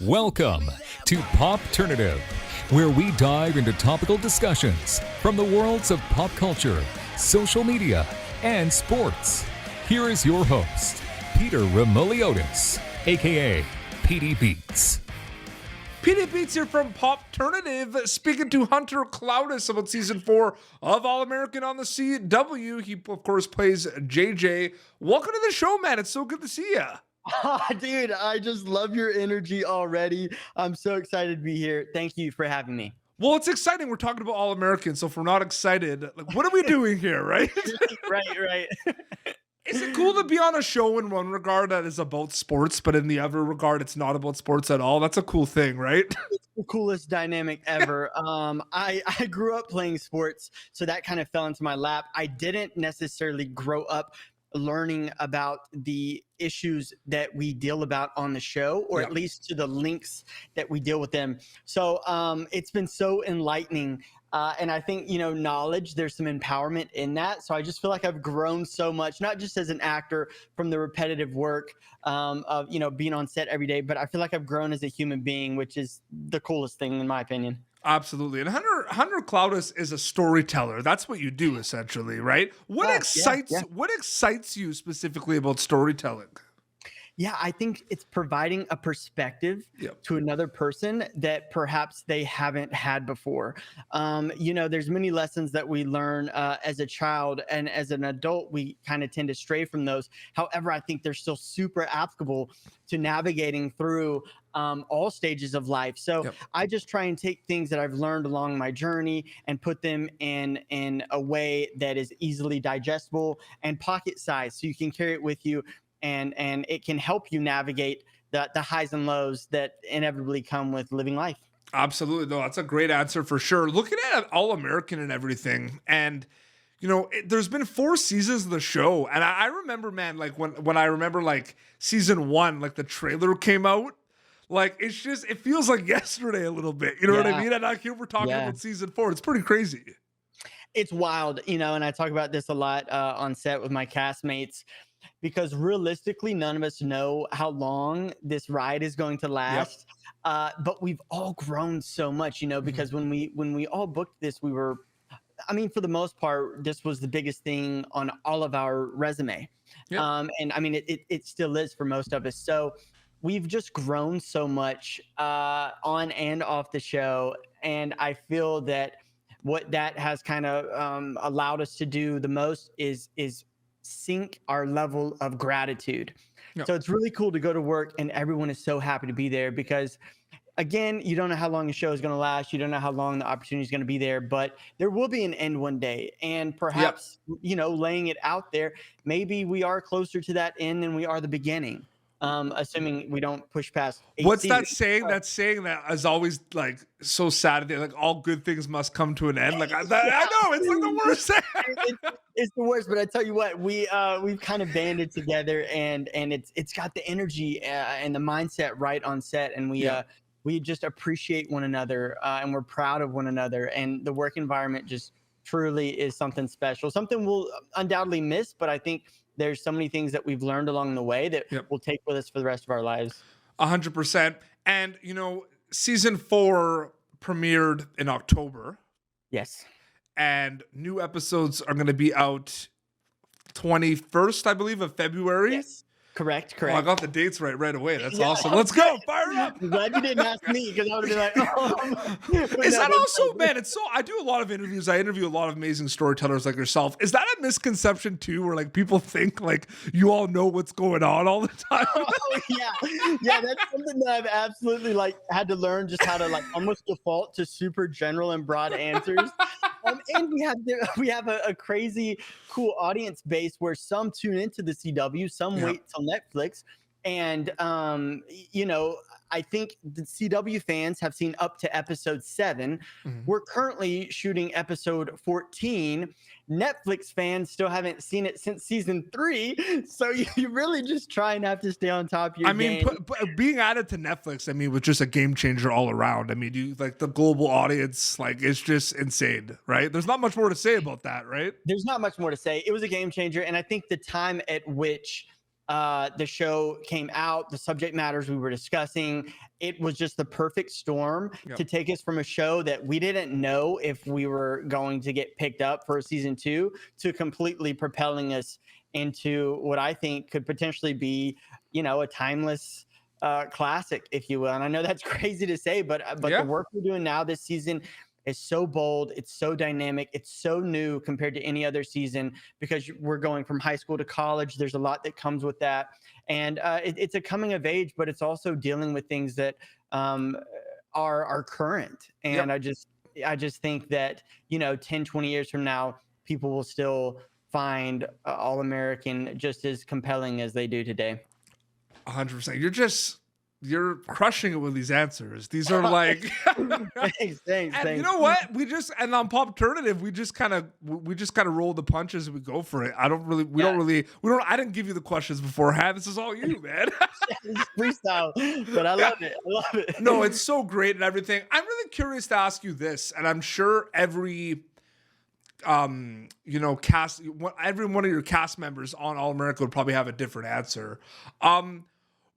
Welcome to Popternative, where we dive into topical discussions from the worlds of pop culture, social media, and sports. Here is your host, Peter Remoliotis, aka PD Beats. PD Beats here from Popternative, speaking to Hunter Clowdus about Season 4 of All-American on the CW. He, of course, plays JJ. Welcome to the show, man. It's so good to see you. Dude, I just love your energy already. I'm so excited to be here. Thank you for having me. Well, it's exciting. We're talking about All-American, so if we're not excited, like, what are we doing here, right? Right. Is it cool to be on a show in one regard that is about sports, but in the other regard, it's not about sports at all? That's a cool thing, right? It's the coolest dynamic ever. I grew up playing sports, so that kind of fell into my lap. I didn't necessarily grow up learning about the issues that we deal about on the show, or at least to the links that we deal with them. So it's been so enlightening. And I think, knowledge, there's some empowerment in that. So I just feel like I've grown so much, not just as an actor from the repetitive work of, being on set every day, but I feel like I've grown as a human being, which is the coolest thing in my opinion. Absolutely. And Hunter Clowdus is a storyteller. That's what you do essentially, right? What excites you specifically about storytelling? Yeah, I think it's providing a perspective to another person that perhaps they haven't had before. There's many lessons that we learn as a child, and as an adult, we kind of tend to stray from those. However, I think they're still super applicable to navigating through all stages of life. So I just try and take things that I've learned along my journey and put them in a way that is easily digestible and pocket sized, so you can carry it with you. And it can help you navigate the highs and lows that inevitably come with living life. Absolutely. No, that's a great answer for sure. Looking at All-American and everything, and there's been 4 seasons of the show, and I remember, man, like when I remember like season 1, like the trailer came out, like it feels like yesterday a little bit. You know what I mean? And here we're talking about season 4. It's pretty crazy. It's wild, and I talk about this a lot on set with my castmates. Because realistically, none of us know how long this ride is going to last. But we've all grown so much, because when we all booked this, we were, for the most part, this was the biggest thing on all of our resume. And it still is for most of us. So we've just grown so much on and off the show. And I feel that what that has kind of allowed us to do the most is sync our level of gratitude. So it's really cool to go to work and everyone is so happy to be there, because again, you don't know how long a show is going to last. You don't know how long the opportunity is going to be there, but there will be an end one day. And perhaps, laying it out there, maybe we are closer to that end than we are the beginning. Assuming we don't push past 8 What's seasons. that saying? That saying that is always like so sad. Like all good things must come to an end. Like I know it's like the worst. It's the worst, but I tell you what, we've kind of banded together, and it's got the energy and the mindset right on set, and we just appreciate one another, and we're proud of one another, and the work environment just truly is something special, something we'll undoubtedly miss, but I think there's so many things that we've learned along the way that we'll take with us for the rest of our lives. 100%. And, season 4 premiered in October. Yes. And new episodes are going to be out 21st, I believe, of February. Yes. Correct. Oh, I got the dates right away. That's awesome. Let's go. Fire up. I'm glad you didn't ask me, because I would have been like, Is that also, man, I do a lot of interviews. I interview a lot of amazing storytellers like yourself. Is that a misconception too, where like people think like you all know what's going on all the time? Yeah, that's something that I've absolutely had to learn, just how to almost default to super general and broad answers. And we have a crazy cool audience base where some tune into the CW, some wait till Netflix. And, I think the CW fans have seen up to episode 7. Mm-hmm. We're currently shooting episode 14. Netflix fans still haven't seen it since season 3. So you really just try and have to stay on top of your game. Being added to Netflix, was just a game changer all around. You like the global audience, it's just insane, right? There's not much more to say about that, right? There's not much more to say. It was a game changer. And I think the time at which the show came out, the subject matters we were discussing, it was just the perfect storm to take us from a show that we didn't know if we were going to get picked up for season 2 to completely propelling us into what I think could potentially be, a timeless classic, if you will. And I know that's crazy to say, but the work we're doing now this season is so bold, it's so dynamic, it's so new compared to any other season because we're going from high school to college. There's a lot that comes with that, and it's a coming of age, but it's also dealing with things that are current. And I just think that 10, 20 years from now, people will still find All American just as compelling as they do today. 100%. You're crushing it with these answers. These are like thanks. You know what? And on Popternative, we just kind of roll the punches and we go for it. I didn't give you the questions beforehand. This is all you, man. It's freestyle, but I love it. No, it's so great and everything. I'm really curious to ask you this, and I'm sure every every one of your cast members on All America would probably have a different answer.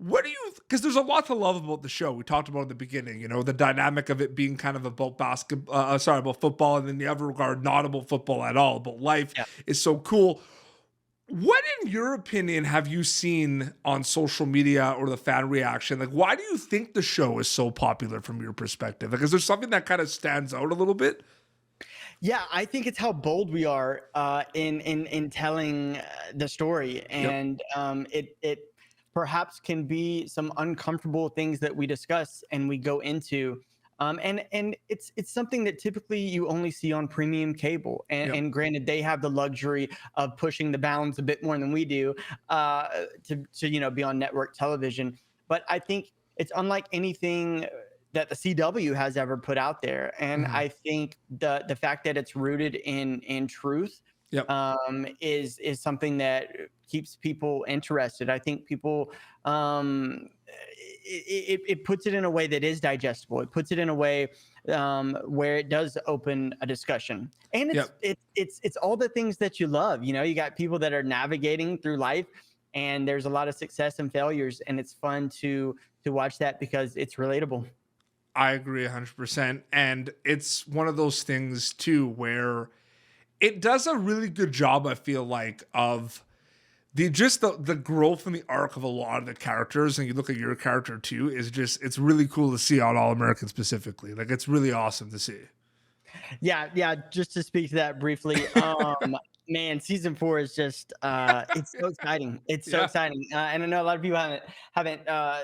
Because there's a lot to love about the show. We talked about at the beginning, the dynamic of it being kind of about about football, and in the other regard, not about football at all, but life is so cool. What, in your opinion, have you seen on social media or the fan reaction? Like, why do you think the show is so popular from your perspective? Like, is there something that kind of stands out a little bit? Yeah, I think it's how bold we are in telling the story, and it perhaps can be some uncomfortable things that we discuss and we go into, and it's something that typically you only see on premium cable, and granted, they have the luxury of pushing the bounds a bit more than we do to be on network television. But I think it's unlike anything that the CW has ever put out there, and I think the fact that it's rooted in truth is something that keeps people interested. I think people it puts it in a way that is digestible. It puts it in a way where it does open a discussion, and it's all the things that you love. You got people that are navigating through life, and there's a lot of success and failures, and it's fun to watch that because it's relatable. I agree 100%, and it's one of those things too where it does a really good job, I feel like, of the growth and the arc of a lot of the characters. And you look at your character too, it's really cool to see on All American specifically. Like, it's really awesome to see. Yeah. Just to speak to that briefly, man, season 4 is just it's so exciting. It's so exciting, and I know a lot of people haven't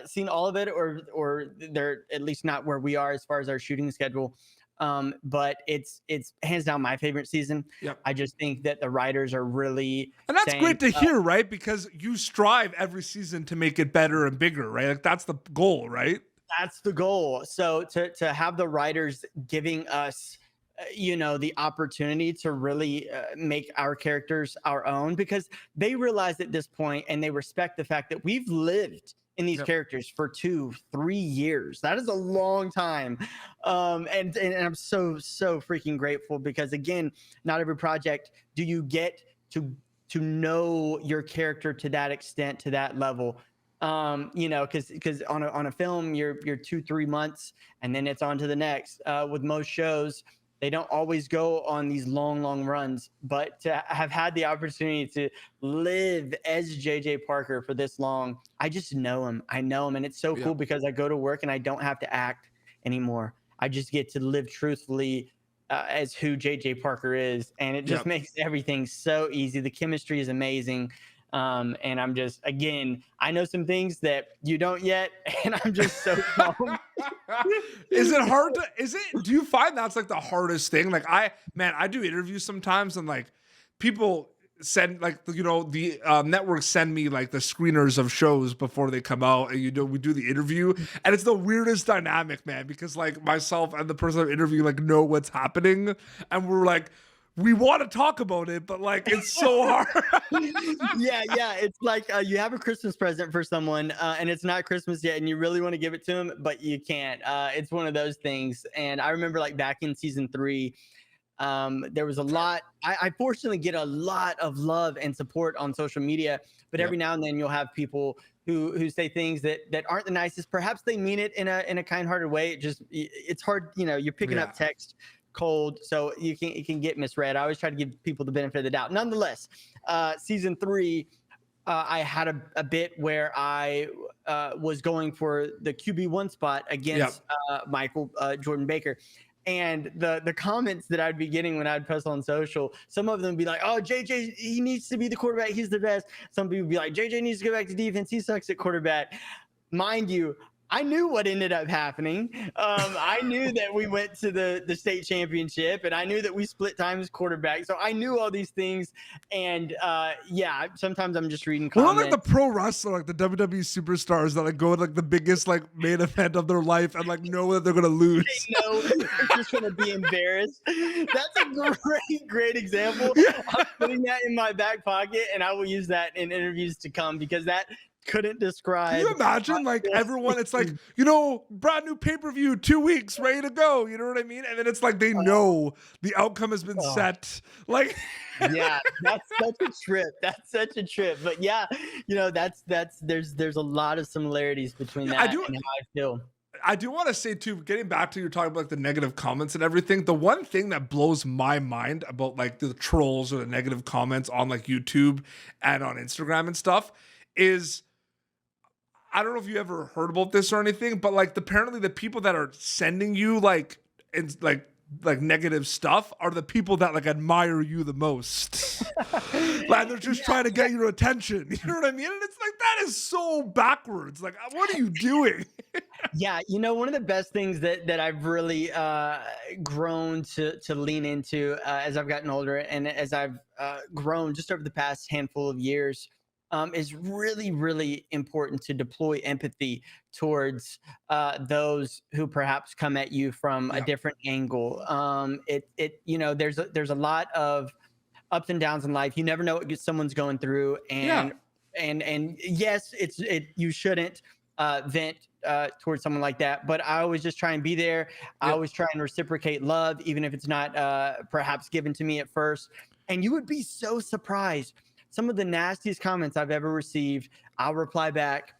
seen all of it, or they're at least not where we are as far as our shooting schedule. But it's hands down my favorite season. I just think that the writers are really, and that's great to hear, right? Because you strive every season to make it better and bigger, right? Like, that's the goal, right? That's the goal. So to have the writers giving us the opportunity to really make our characters our own, because they realize at this point, and they respect the fact that we've lived in these characters for 2-3 years. That is a long time. And I'm so freaking grateful, because again, not every project do you get to know your character to that extent, to that level. Because on a film, you're 2-3 months and then it's on to the next. With most shows, they don't always go on these long runs, but to have had the opportunity to live as JJ Parker for this long, I just know him. I know him. And it's so cool because I go to work and I don't have to act anymore. I just get to live truthfully as who JJ Parker is. And it just makes everything so easy. The chemistry is amazing. And I'm just, again, I know some things that you don't yet, and I'm just so pumped. Do you find that's like the hardest thing? Like, I do interviews sometimes, and like people send, like, the networks send me like the screeners of shows before they come out, and we do the interview, and it's the weirdest dynamic, man, because like myself and the person I'm interviewing like know what's happening, and we're like, we want to talk about it, but like, it's so hard. Yeah. It's like you have a Christmas present for someone, and it's not Christmas yet, and you really want to give it to them, but you can't. It's one of those things. And I remember, like, back in season 3, There was a lot. I fortunately get a lot of love and support on social media, but every now and then you'll have people who say things that aren't the nicest. Perhaps they mean it in a kind-hearted way. It's hard, you're picking up text cold, so it can get misread. I always try to give people the benefit of the doubt. Nonetheless, season 3, I had a bit where I was going for the QB1 spot against Michael Jordan Baker. And the comments that I'd be getting when I'd post on social, some of them would be like, "Oh, JJ, he needs to be the quarterback. He's the best." Some people would be like, "JJ needs to go back to defense. He sucks at quarterback." Mind you, I knew what ended up happening. I knew that we went to the state championship, and I knew that we split time as quarterback. So I knew all these things. And sometimes I'm just reading comments. We're like the pro wrestler, like the WWE superstars that like go to like the biggest like main event of their life and like know that they're gonna lose. They know they're just gonna be embarrassed. That's a great example. I'm putting that in my back pocket, and I will use that in interviews to come, because that couldn't describe. Can you imagine like everyone, it's like, brand new pay-per-view, 2 weeks, ready to go, you know what I mean? And then it's like they know the outcome has been set. Like yeah, that's such a trip. That's such a trip. But yeah, there's a lot of similarities between that and how I feel. I do want to say too, getting back to you're talking about like the negative comments and everything. The one thing that blows my mind about like the trolls or the negative comments on like YouTube and on Instagram and stuff is, I don't know if you ever heard about this or anything, but like apparently the people that are sending you like negative stuff are the people that like admire you the most. Like they're just trying to get your attention. You know what I mean? And it's like, that is so backwards. Like, what are you doing? Yeah, one of the best things that I've really grown to lean into as I've gotten older, and as I've grown just over the past handful of years, is really, really important to deploy empathy towards those who perhaps come at you from a different angle. There's a lot of ups and downs in life. You never know what someone's going through, and yes, you shouldn't vent towards someone like that. But I always just try and be there. I always try and reciprocate love, even if it's not perhaps given to me at first. And you would be so surprised. Some of the nastiest comments I've ever received, I'll reply back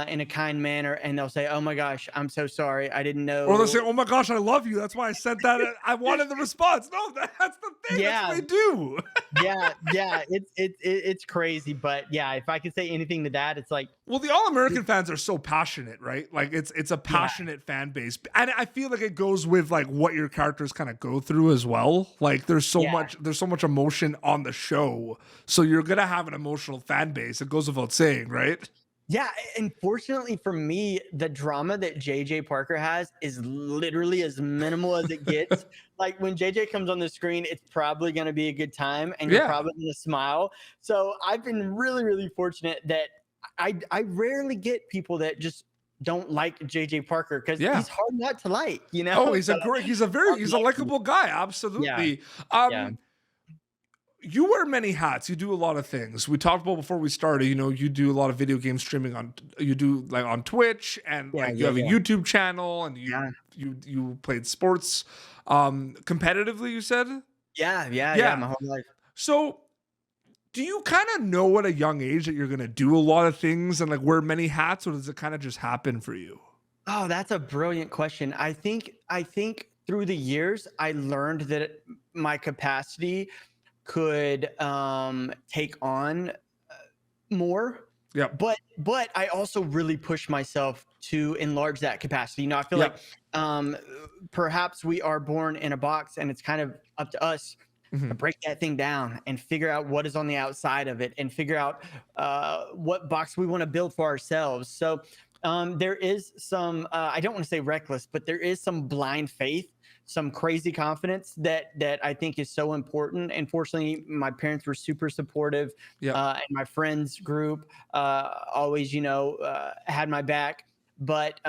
in a kind manner, and they'll say, "Oh my gosh, I'm so sorry. I didn't know." Or they'll say, "Oh my gosh, I love you. That's why I sent that. I wanted the response." No, that's the thing. Yeah. That's what they do. yeah. It's crazy, but yeah, if I could say anything to that, it's like, well, the All-American fans are so passionate, right? Like it's a passionate fan base, and I feel like it goes with like what your characters kind of go through as well. Like there's so much emotion on the show, so you're gonna have an emotional fan base. It goes without saying, right? Yeah, and fortunately for me, the drama that JJ Parker has is literally as minimal as it gets. Like when JJ comes on the screen, it's probably going to be a good time, and you're probably going to smile. So I've been really, really fortunate that I rarely get people that just don't like JJ Parker, because he's hard not to like, Oh, he's a likable guy. Absolutely. You wear many hats. You do a lot of things. We talked about before we started, you do a lot of video game streaming on Twitch, and you have a YouTube channel, and you played sports competitively, you said? Yeah, my whole life. So do you kind of know at a young age that you're going to do a lot of things and like wear many hats, or does it kind of just happen for you? Oh, that's a brilliant question. I think through the years, I learned that my capacity could take on more. Yeah. But I also really push myself to enlarge that capacity. I feel like perhaps we are born in a box, and it's kind of up to us to break that thing down and figure out what is on the outside of it, and figure out what box we want to build for ourselves. So there is some, I don't want to say reckless, but there is some blind faith, some crazy confidence that I think is so important. And fortunately, my parents were super supportive, and my friends group always, had my back. But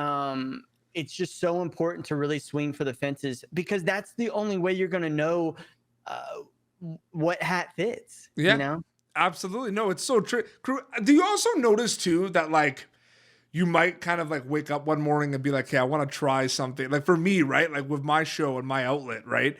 it's just so important to really swing for the fences, because that's the only way you're going to know what hat fits. Absolutely. No, it's so true. Do you also notice too that like you might kind of like wake up one morning and be like, "Hey, I want to try something." Like for me, right? Like with my show and my outlet, right?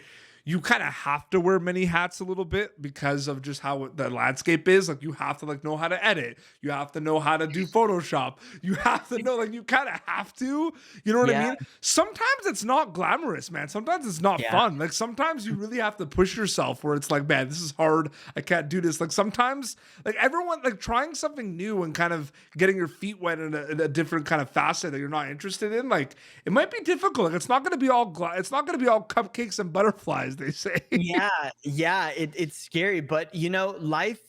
you kind of have to wear many hats a little bit because of just how the landscape is. Like you have to like know how to edit. You have to know how to do Photoshop. You have to know, like you kind of have to, you know what I Yeah. mean? Sometimes it's not glamorous, man. Sometimes it's not Yeah. fun. Like sometimes you really have to push yourself where it's like, man, this is hard. I can't do this. Like sometimes like everyone like trying something new and kind of getting your feet wet in a different kind of facet that you're not interested in. Like it might be difficult. Like it's not going to be all, it's not going to be all cupcakes and butterflies, they say. Yeah, it's scary, but you know, life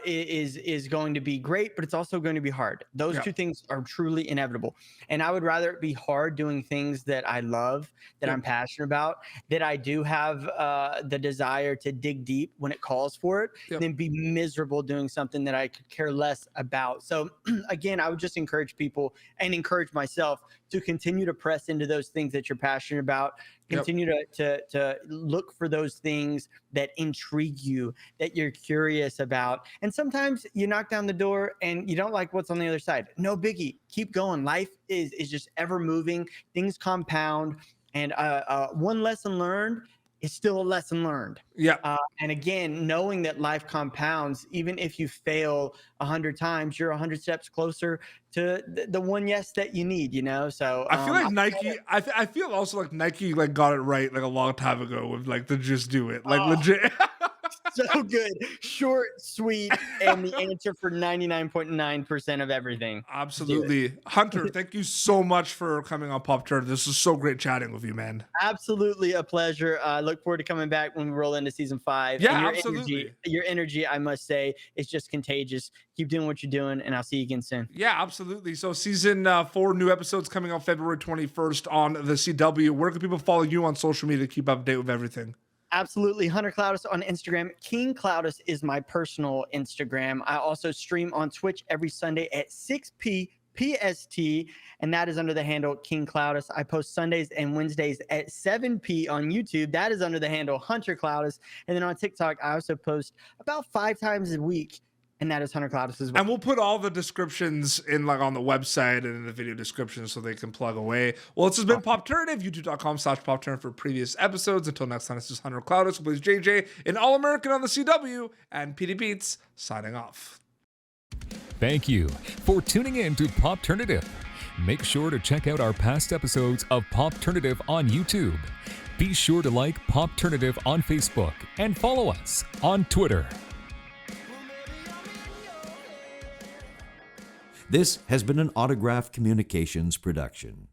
is going to be great, but it's also going to be hard. Those Yeah. two things are truly inevitable, and I would rather it be hard doing things that I love, that Yeah. I'm passionate about, that I do have the desire to dig deep when it calls for it, Yep. than be miserable doing something that I could care less about. So again, I would just encourage people and encourage myself to continue to press into those things that you're passionate about. Yep. Continue to look for those things that intrigue you, that you're curious about. And sometimes you knock down the door and you don't like what's on the other side. No biggie. Keep going. Life is just ever moving. Things compound. And one lesson learned is still a lesson learned. Yeah. And again, knowing that life compounds, even if you fail 100 times, you're 100 steps closer to the one yes that you need, you know? So I feel like Nike, I feel also like Nike like got it right like a long time ago with like the just do it. Like legit. so good, short, sweet, and the answer for 99.9% of everything. Absolutely. Hunter, thank you so much for coming on Pop Turn. This was so great chatting with you, man. Absolutely a pleasure. I look forward to coming back when we roll into season 5. Yeah, and your absolutely. Your energy, I must say, is just contagious. Keep doing what you're doing, and I'll see you again soon. Yeah, absolutely. So season 4 new episodes coming out February 21st on the CW. Where can people follow you on social media to keep up to date with everything? Absolutely. Hunter Clowdus on Instagram. King Clowdus is my personal Instagram. I also stream on Twitch every Sunday at 6 p. PST, and that is under the handle King Clowdus. I post Sundays and Wednesdays at 7 p on YouTube. That is under the handle Hunter Clowdus. And then on TikTok, I also post about 5 times a week, and that is Hunter Clowdus as well. And we'll put all the descriptions in like on the website and in the video description so they can plug away. Well, this has been Popternative, youtube.com/Popternative for previous episodes. Until next time, this is Hunter Clowdus, who plays JJ, an All-American on the CW, and PD Beats signing off. Thank you for tuning in to Popternative. Make sure to check out our past episodes of Popternative on YouTube. Be sure to like Popternative on Facebook and follow us on Twitter. This has been an Autograph Communications production.